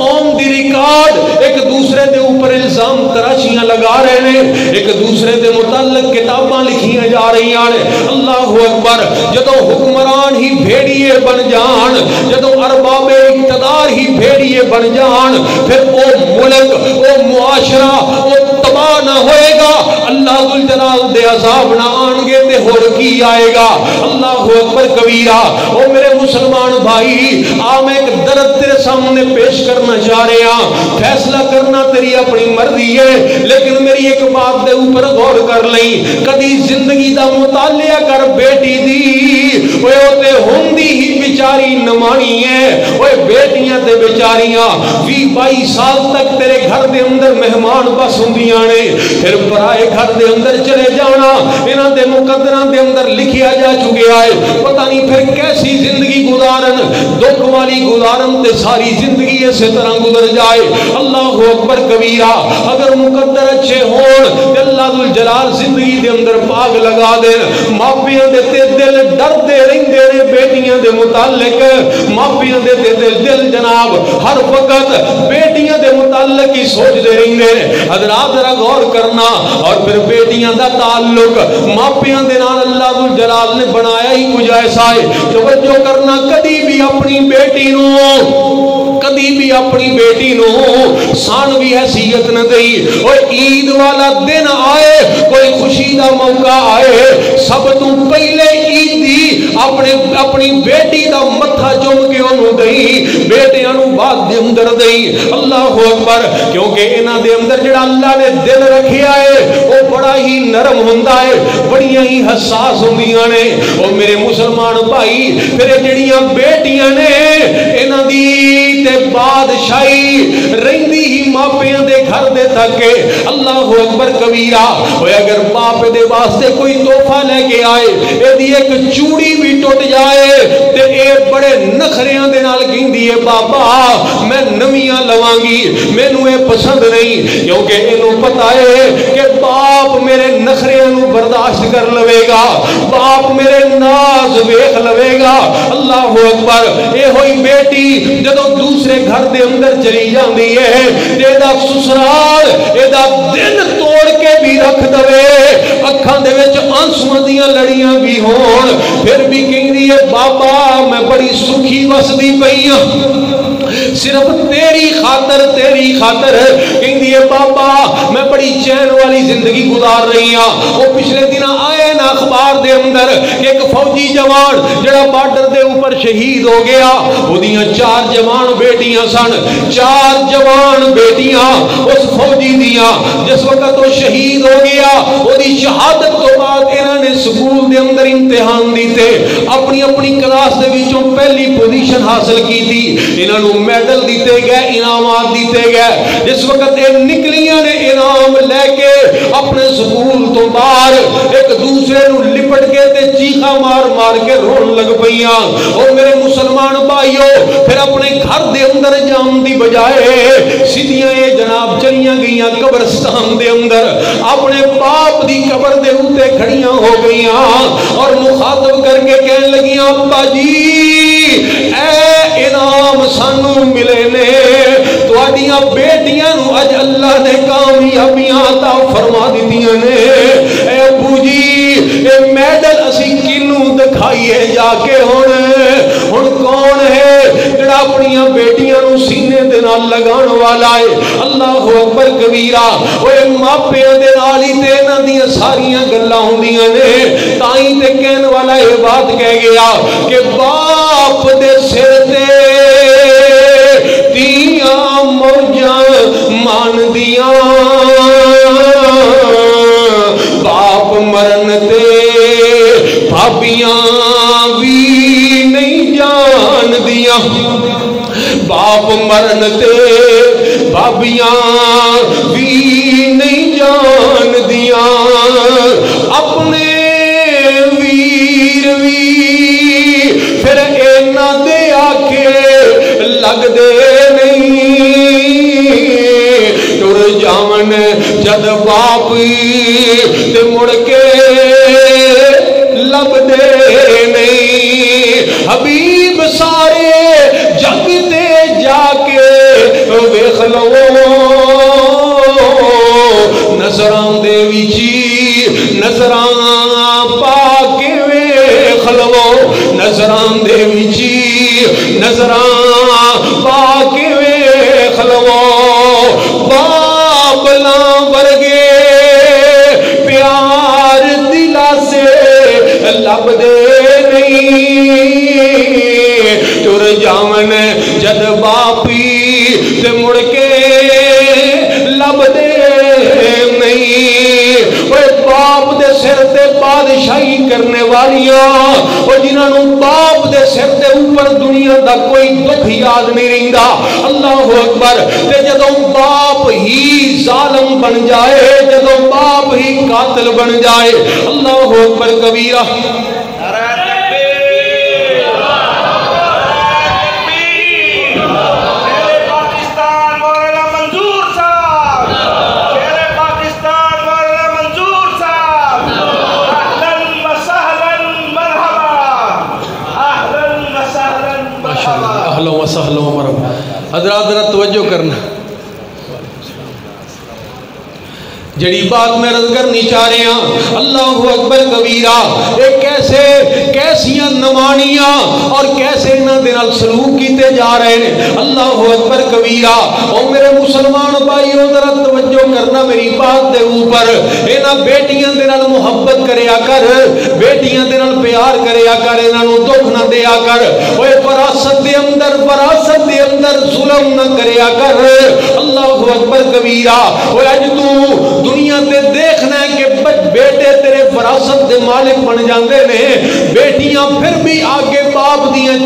آن دی ریکارڈ ایک دوسرے دے اوپر الزام تراشیاں لگا رہے ہیں، ایک دوسرے دے متعلق کتاباں لکھیاں جا رہی ہیں۔ اللہ اکبر۔ جدو حکمران ہی بھیڑیے بن جان، جدو ارباب اقتدار ہی بھیڑیے بن جان، پھر او ملک او معاشرہ او تباہ نہ ہوئے گا، اللہ ذوالجلال دے عذاب نہ آن گے تے ہور کی آئے گا۔ اللہ اکبر کبیرہ۔ او میرے مسلمان بھائی، میں ایک درد تیرے سامنے پیش کرنا چاہ رہے ہیں، فیصلہ کرنا تیری اپنی مرضی ہے، لیکن میری ایک بات دے اوپر غور کر لیں، کدی زندگی دا مطالعہ کر بیٹی دی، وہ تے ہوندی ہی بیچاری نمانی ہے وہ بیٹیاں تے بیچاریاں 20-22 سال تک تیرے گھر دے اندر مہمان بس ہوندیاں نے پھر پرائے گھر دے اندر چلے جانا انہاں دے مقدراں دے اندر لکھیا جا چکیا ہے پتہ نہیں پھر کیسی زندگی گزارن دکھ والی گزارن تے ساری زندگی اسی طرح گزر جائے اللہ اکبر کبیرہ اگر مقدر اچھے ہون تے اللہ ذو الجلال زندگی دے اندر پاگ لگا دین ماپیاں دے تے دل ڈر دے رہندے نے بیٹیاں دے متعلق ماپیاں دے تے دل جناب ہر وقت بیٹیاں دے متعلق ہی سوچ دے رہندے نے حضرات ذرا غور کرنا اور پھر بیٹیاں دا تعلق ماپیاں دے نال اللہ ذو الجلال نے بنایا ہی کچھ ایسا ہے توجہ کرنا کدی بھی اپنی بیٹی نو کدی بھی اپنی بیٹی نو ثانوی حیثیت نہ دئی اور عید والا دن آئے کوئی خوشی دا موقع آئے سب تو پہلے عید دی اپنی بیٹی دا متھا چوم کے انہوں دئی بیٹیاں نو بعد دے اندر دئی اللہ اکبر کیونکہ انہاں دے اندر جڑا اللہ نے دل رکھیا ہے وہ بڑا ہی نرم ہوندا ہے بڑیاں ہی حساس ہوندیاں نے او میرے مسلمان بھائی پھر جڑیاں بیٹیاں نے انہاں دی تے بادشاہی رہندی ہی ماپیاں دے گھر دے تک اللہ اکبر کبیرہ ہوئے اگر باپ دے واسطے کوئی تحفہ لے کے آئے اے دی ایک چوڑی بھی ٹوٹ جائے تے اے بڑے نخریاں دے نال کہندی ہے بابا میں نویاں لواں گی مینوں اے پسند نہیں کیونکہ اینوں پتہ ہے کہ باپ میرے نخریاں نو برداشت کر لوے گا باپ میرے ناز ویکھ لوے گا اللہ اکبر اے ہوئی بیٹی جدوں دوسرے گھر دے اندر چلی جاندی ہے تے دا سسرال اے دا دن توڑ کے بھی رکھ دوے اکھاں دے وچ آنسواں دیاں لڑیاں بھی ہون پھر بھی کہندی ہے بابا میں بڑی سکھی وسدی پئی ہاں صرف تیری خاطر کہندی ہے بابا میں بڑی چین والی زندگی گزار رہی ہاں وہ پچھلے دن آئے نا اخبار دے اندر کہ ایک فوجی جوان جڑا بارڈر دے اوپر شہید ہو گیا اودیاں 4 جوان بیٹیاں سن 4 جوان بیٹیاں اس فوجی دیاں جس وقت وہ شہید ہو گیا اودی شہادت تو بعد انہاں نے سکول دے اندر امتحان دیتے اپنی کلاس دے وچوں پہلی پوزیشن حاصل کی تھی انہاں نو میڈل دیتے گئے انعامات دیتے گئے جس وقت یہ نکلیاں نے انعام لے کے اپنے سکول تو باہر ایک دوسرے نو لپٹ کے تے چیخا مار کے رون لگ پئیاں اور میرے مسلمان بھائیو پھر اپنے گھر دے اندر جان دی بجائے سیدھیاں یہ جناب چلیاں گئیاں قبرستان دے اندر اپنے باپ دی قبر دے اوتے کھڑیاں ہو گئیاں اور مخاطب کر کے کہنے لگیاں ابا جی اے انعام سانو ملے نے تواڈیاں بیٹیاں نو اج اللہ نے کامیابیاں عطا فرما دتیاں نے اے ابو جی اے میڈل اسی کینوں دکھائیے جا کے ہن کون ہے جڑا اپنی بیٹیاں نو سینے دے نال لگان والا ہے اللہ اکبر کبیرہ اوے ماپیاں دے نال ہی تے انہاں دیاں ساریاں گلاں ہوندیاں نے تائیں تے کہن والا یہ بات کہہ گیا کہ باپ دے سر تے تیاں موجاں مان دیاں باپ مرن تے بھابیاں بھی نہیں جان دیاں باپ مرن تے بھابیاں بھی نہیں جان دیاں اپنے ویر بھی پھر اینا دے آکے لگ دے نہیں ٹر جاون جد باپ تے مڑ کے لب دے نہیں حبیب سارے جگ تے جا کے ویکھ لو نظراں دے وچ نظراں پا کے ویکھ لو نظراں دے وچ نظراں پا کے ویکھ لو بابلاں ورگے پیار دلا سے لب دے نہیں ٹر جاون جد باپی تے مڑ کے لب دے نہیں باپ دے سر تے بادشاہی کرنے والیاں وہ جنہاں نو باپ دے سر دے اوپر دنیا دا کوئی دکھ یاد نہیں رہندا. اللہ اکبر. تے جدوں باپ ہی ظالم بن جائے, جدوں باپ ہی قاتل بن جائے, اللہ اکبر کبیرہ. حضرات ذرا توجہ کرنا, جڑی بات میں عرض کرنی چاہ رہے ہیں, اللہ اکبر کبیرہ. ایک کیسیاں نمانیاں اور کیسے انہاں دے نال سلوک کیتے جا رہے ہیں. اللہ اکبر کبیرہ. او میرے مسلمان بھائیو ذرا توجہ کرنا میری بات دے اوپر. انہاں بیٹیاں دے نال محبت کریا کر, بیٹیاں دے نال پیار کریا کر, انہاں نو دکھ نہ دیا کر. اوے وراثت دے اندر ظلم نہ کریا کر. اللہ اکبر کبیرہ. اوے اج تو دنیا تے دیکھنا ہے کہ بیٹے تیرے وراثت دے مالک بن جاندے نے, بیٹیاں پھر بھی آگے باپ دیاں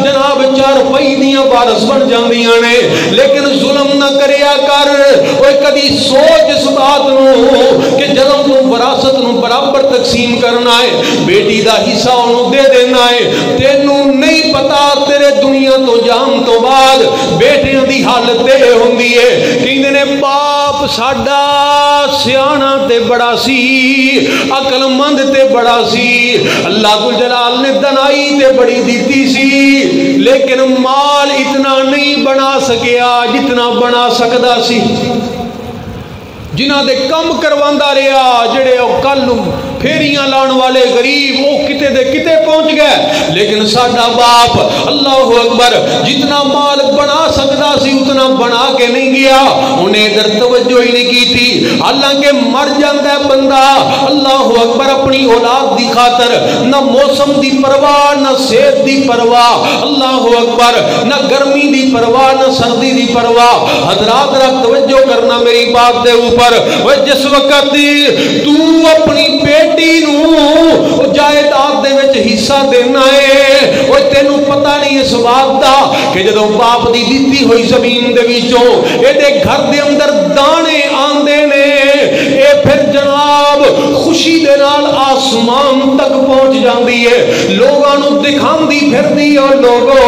جناب 4 پئی دیاں وارث بن جاندیاں نے. لیکن ظلم نہ کریا کر. اوے کدی سوچ اس بات نو کہ جدوں تو وراثت نو برابر تقسیم کرنا ہے, بیٹی دا حصہ انہوں دے دینا ہے, تینوں نہیں پتا تیرے دنیا تو جان تو بعد بیٹیاں دی حالت تے ہوندی ہے. کہندے نے باپ ساڈا سیانا تے بڑا سی, عقل مند تے بڑا سی, اللہ ذو جلال نے دنائی تے بڑی دیتی سی, لیکن مال اتنا نہیں بنا سکیا جتنا بنا سکدا سی. جنہ دے کم کرواندا رہا, جڑے کل پھیریاں لان والے غریب, وہ کتے دے کتے پہنچ گئے. لیکن ساڈا باپ اللہ اکبر جتنا مال بنا سکتا سی اتنا بنا کے نہیں گیا, انہیں ادھر توجہ ہی نہیں کی تھی. حالانکہ مر جاتا ہے بندہ اللہ اکبر اپنی اولاد دی خاطر, نہ موسم دی پرواہ نہ صحت دی پرواہ, اللہ اکبر نہ گرمی دی پرواہ نہ سردی دی پرواہ. حضرات رکھ توجہ کرنا میری بات دے اوپر. جس وقت تو اپنی بیٹی نو جائیداد دے وچ حصہ دینا ہے, وہ تینوں پتہ نہیں اس بات دا کہ جدوں باپ دی دتی ہوئی زمین دے وچوں اے دے گھر دے اندر دانے آندے نے, اے پھر جناب خوشی دے نال آسمان تک پہنچ جاندی ہے, لوگاں نو دکھاندی پھردی. اور لوگو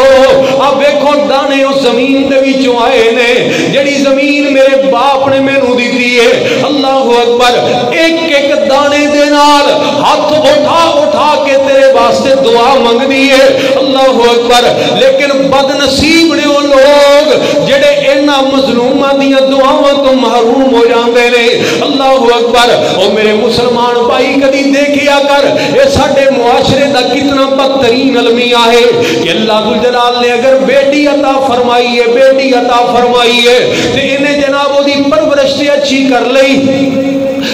اب ویکھو دانے اس زمین دے وچوں آئے نے, جڑی زمین میرے باپ نے مینوں دتی ہے. اللہ اکبر. ایک ایک دانے دے نال ہاتھ اٹھا کے تیرے واسطے دعا منگ دی ہے. اللہ اکبر. لیکن بد نصیب نے وہ لوگ جڑے انہاں مظلوماں دیاں دعاواں تو محروم ہو جاندے نے. اللہ اکبر. او میرے مسلمان بھائی کدی دیکھیا کر اے ساڈے معاشرے دا کتنا بدترین المیہ ہے کہ اللہ ذو جلال نے اگر بیٹی عطا فرمائی ہے, بیٹی عطا فرمائی ہے, تے انہیں جناب دی پرورش اچھی کر لئی,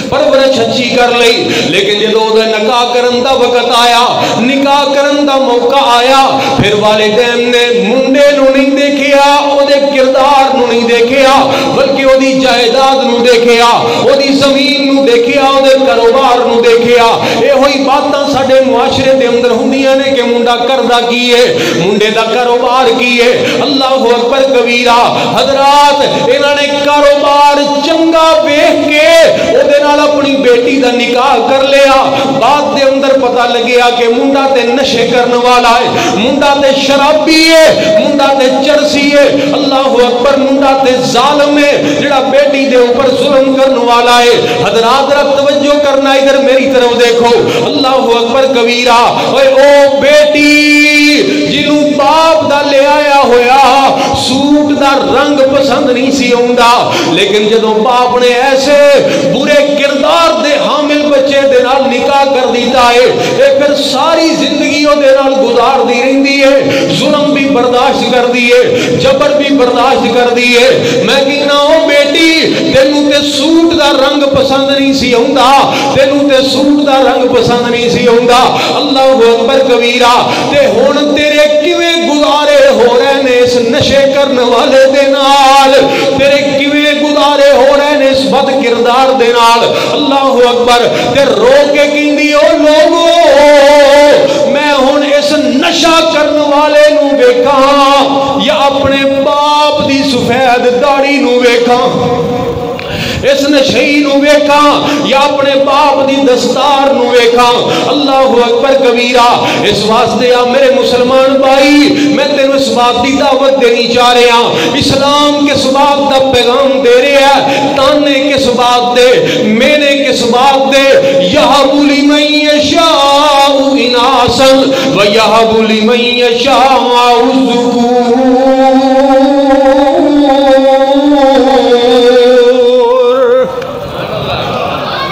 پرورش اچھی کر لئی. لیکن جدوں دا نکاح کرن دا وقت آیا, نکاح کرن دا موقع آیا, پھر والدین نے منڈے نو نہیں دیکھیا, او دے کردار نو نہیں دیکھیا, بلکہ او دی جائیداد نو دیکھیا, او دی زمین نو دیکھیا, او دے کاروبار نو دیکھیا. اے ہوئی باتاں ساڈے معاشرے دے اندر ہوندیاں نے کہ منڈا کردا کی ہے, منڈے دا کاروبار کی ہے. اللہ اکبر کبیرہ. حضرات انہاں نے کاروبار چنگا ویکھ کے او دے نال اپنی بیٹی دا نکاح کر لیا. بعد دے اندر پتہ لگیا کہ منڈا تے نشے کرنے والا ہے, منڈا تے شرابی ہے, منڈا تے چرسی ہے. اللہ اکبر. منڈا تے ظالم ہے جڑا بیٹی دے اوپر ظلم کرنے والا ہے. حضرات ذرا توجہ کرنا, ادھر میری طرف دیکھو. اللہ اکبر کبیرہ. اوے او بیٹی جنوں باپ دا لے آیا ہویا سوٹ دا رنگ پسند نہیں سی ہوندا, لیکن جدوں باپ نے ایسے برے کردار دے حامل بچے دے نال نکاح کر دیتا ہے, اے پھر ساری زندگی او دے نال گزار دی رہندی ہے, ظلم بھی برداشت کر دی ہے, جبر بھی برداشت کر دی ہے. میں کہنا او بیٹی تینوں تے سوٹ دا رنگ پسند نہیں سی ہوندا, تینوں تے سوٹ دا رنگ پسند نہیں سی ہوندا. اللہ اکبر کبیرہ. تے ہن تیرے کیویں گزارے ہو رہے نے اس نشے کرنے والے دے نال, تیرے کیویں گزارے ہو رہے نے اس بد کردار دے نال. اللہ اکبر. تے رو کے کہندی او لوگو میں ہن اس نشہ کرنے والے سفید داڑھی نو ویکھاں، اس نشئی نو ویکھاں یا اپنے باپ دی دستار نو ویکھاں۔ اللہ اکبر کبیرہ۔ اس واسطے آ میرے مسلمان بھائی، میں تینوں اس بات دی دعوت دینی چاہ رہے ہاں، اسلام کس بات دا پیغام دے رہے ہیں، تانے کس بات دے، مینے کس بات دے، یہب لمن یشاء اناسا و یہب لمن یشاء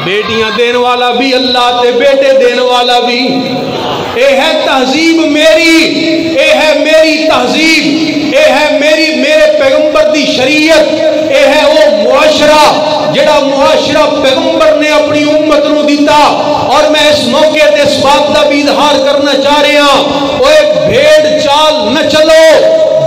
بیٹیاں دین والا بھی اللہ تے بیٹے دین والا بھی۔ اے ہے تہذیب میری، اے ہے میری تہذیب، اے ہے میرے پیغمبر دی شریعت، اے ہے وہ معاشرہ جڑا معاشرہ پیغمبر نے اپنی امت نو دیتا۔ اور میں اس موقع تے اس بات کا بھی اظہار کرنا چاہ رہا ہوں، اوے بھیڑ چال نہ چلو،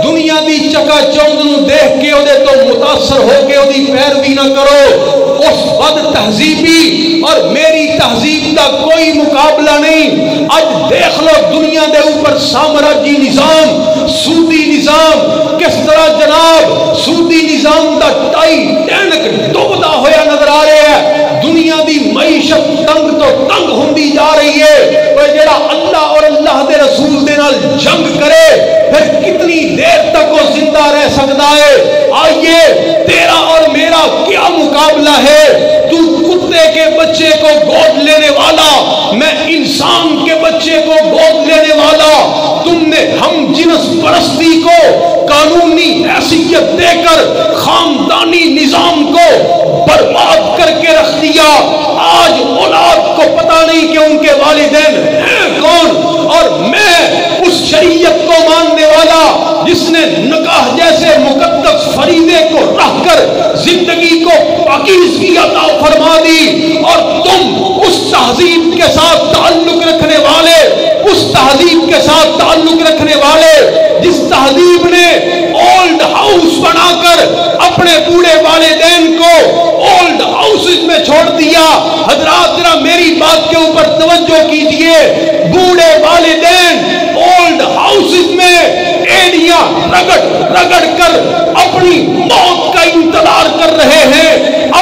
دنیا دی چکا چوند نو دیکھ کے او دے تو متاثر ہو کے او دی پیروی نہ کرو۔ اس بد تہذیبی اور میری تہذیب کا کوئی مقابلہ نہیں۔ آج دیکھ لو دنیا دے اوپر سامراجی نظام، سودی نظام کس طرح جناب سودی نظام دا ٹائی ٹینک ڈوبدا ہویا نظر آ رہا ہے۔ دنیا دی معیشت تنگ تو تنگ ہوندی جا رہی ہے۔ وہ جڑا اللہ اور اللہ دے رسول دے نال جنگ کرے پھر کتنی دیر تک وہ زندہ رہ سکتا ہے؟ آئیے تیرا اور میرا کیا مقابلہ ہے؟ تو کتے کے بچے کو گود لینے والا، میں انسان کے بچے کو گود لینے والا۔ تم نے ہم جنس پرستی کو قانونی حیثیت دے کر خاندانی نظام کو برباد کر کے رکھ دیا۔ آج اولاد کو پتہ نہیں کہ ان کے والدین ہیں کون، اور میں اس شریعت کو ماننے والا جس نے نکاح جیسے مقدس فریضے کو رکھ کر زندگی کو پاکیزگی عطا فرما دی، اور تم اس تہذیب کے ساتھ تعلق رکھنے والے، اس تہذیب کے ساتھ تعلق رکھنے والے جس تہذیب نے اولڈ ہاؤس بنا کر اپنے بوڑھے والدین کو اولڈ ہاؤسز میں چھوڑ دیا۔ حضرات ذرا میری بات کے اوپر توجہ کیجئے، بوڑھے والدین اولڈ ہاؤسز میں ایڑیاں رگڑ رگڑ کر اپنی موت کا انتظار کر رہے ہیں،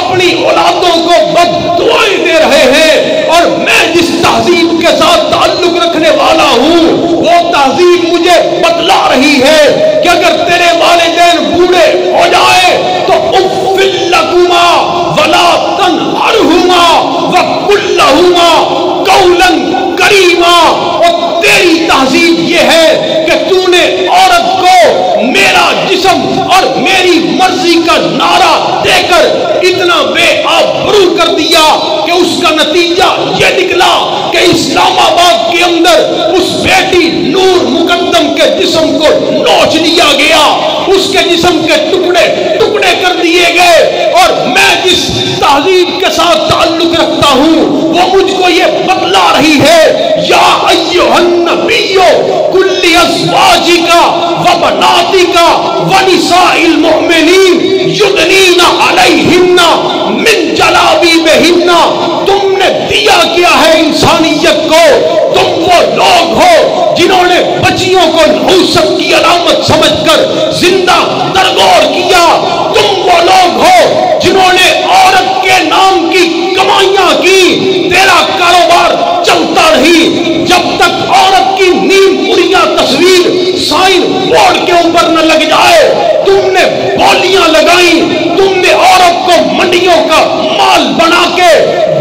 اپنی اولادوں کو بد دعائیں دے رہے ہیں۔ اور میں جس تہذیب کے ساتھ تعلق رکھنے والا ہوں وہ تہذیب مجھے بتلا رہی ہے کہ اگر تیرے والدین بوڑھے ہو جائے تو اف لکما ولا تنہرہما وقل لہما قولا کریما۔ اور تیری تہذیب یہ ہے کہ تو نے عورت کو میرا جسم اور میری مرضی کا نعرہ دے کر اتنا بے آبرو کر دیا کہ اس کا نتیجہ یہ نکلا کہ اسلام آباد کے اندر اس بیٹی نور مقدم کے جسم کو نوچ دیا گیا، اس کے جسم کے ٹکڑے ٹکڑے کر دیے گئے۔ اور میں جس تہذیب کے ساتھ تعلق رکھتا ہوں وہ مجھ کو یہ بتلا رہی ہے، یا ایھا النبی کل ازواجک و بناتک و نساء المؤمنین یدنین علیہن من جلابیبہن۔ تم نے دیا کیا ہے انسانیت کو؟ تم وہ لوگ ہو جنہوں نے بچیوں کو نحوست کی علامت سمجھ کر زندہ درگور کیا۔ تم وہ لوگ ہو جنہوں نے عورت کے نام کی کمائیاں کی۔ تیرا کاروبار چلتا رہی جب تک عورت کی نیم پوریاں تصویر سائن بورڈ کے اوپر نہ لگ جائے۔ تم نے بولیاں لگائیں، تم نے عورت کو منڈیوں کا مال بنا کے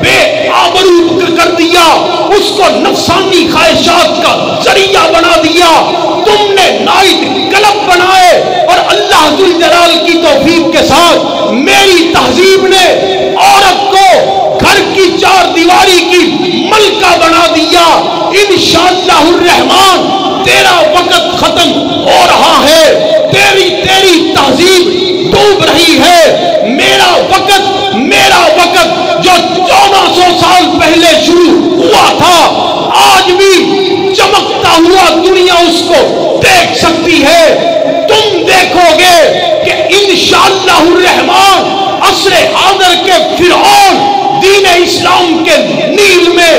بے آبرو کر دیا، اس کو نفسانی خواہشات کا ذریعہ بنا دیا۔ تم نے نائٹ کلب بنائے، اور اللہ ذوالجلال کی توفیق کے ساتھ میری تہذیب نے عورت کو گھر کی چار دیواری کی ملکہ بنا دیا۔ انشاءاللہ الرحمن تیرا وقت ختم ہو رہا ہے، تیری تہذیب ڈوب رہی ہے۔ میرا وقت جو 1400 سال پہلے شروع ہوا تھا آج بھی چمکتا ہوا دنیا اس کو دیکھ سکتی ہے۔ تم دیکھو گے کہ انشاءاللہ الرحمن عصر حاضر کے فرعون دین اسلام کے نیل میں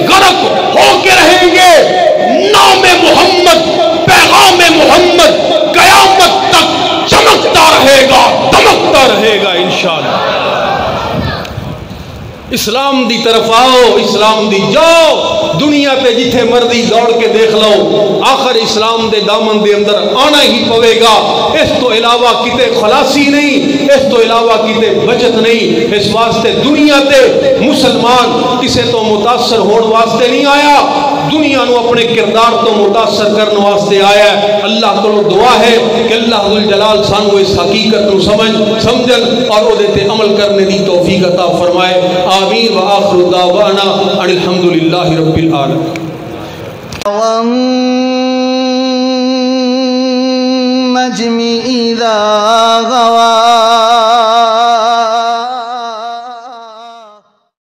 غرق ہو کے رہیں گے۔ نام محمد، پیغام محمد قیامت تک چمکتا رہے گا۔ اسلام دی طرف آؤ، اسلام دی جاؤ، دنیا تے جتھے مرضی دوڑ کے دیکھ لو، آخر اسلام دے دامن دے اندر آنا ہی پوے گا۔ اس تو علاوہ کتے خلاصی نہیں، اس تو علاوہ کتے بچت نہیں۔ اس واسطے دنیا تے مسلمان کسے تو متاثر ہون واسطے نہیں آیا، دنیا نو اپنے کردار تو متاثر کرنے واسطے آیا ہے۔ اللہ کو دعا ہے کہ اللہ ذوالجلال سانو اس حقیقت نو سمجھن اور او دے تے عمل کرنے دی توفیق عطا فرمائے۔ آمین وآخر دعوانا ان الحمدللہ رب العالمین۔ والنجم إذا غوى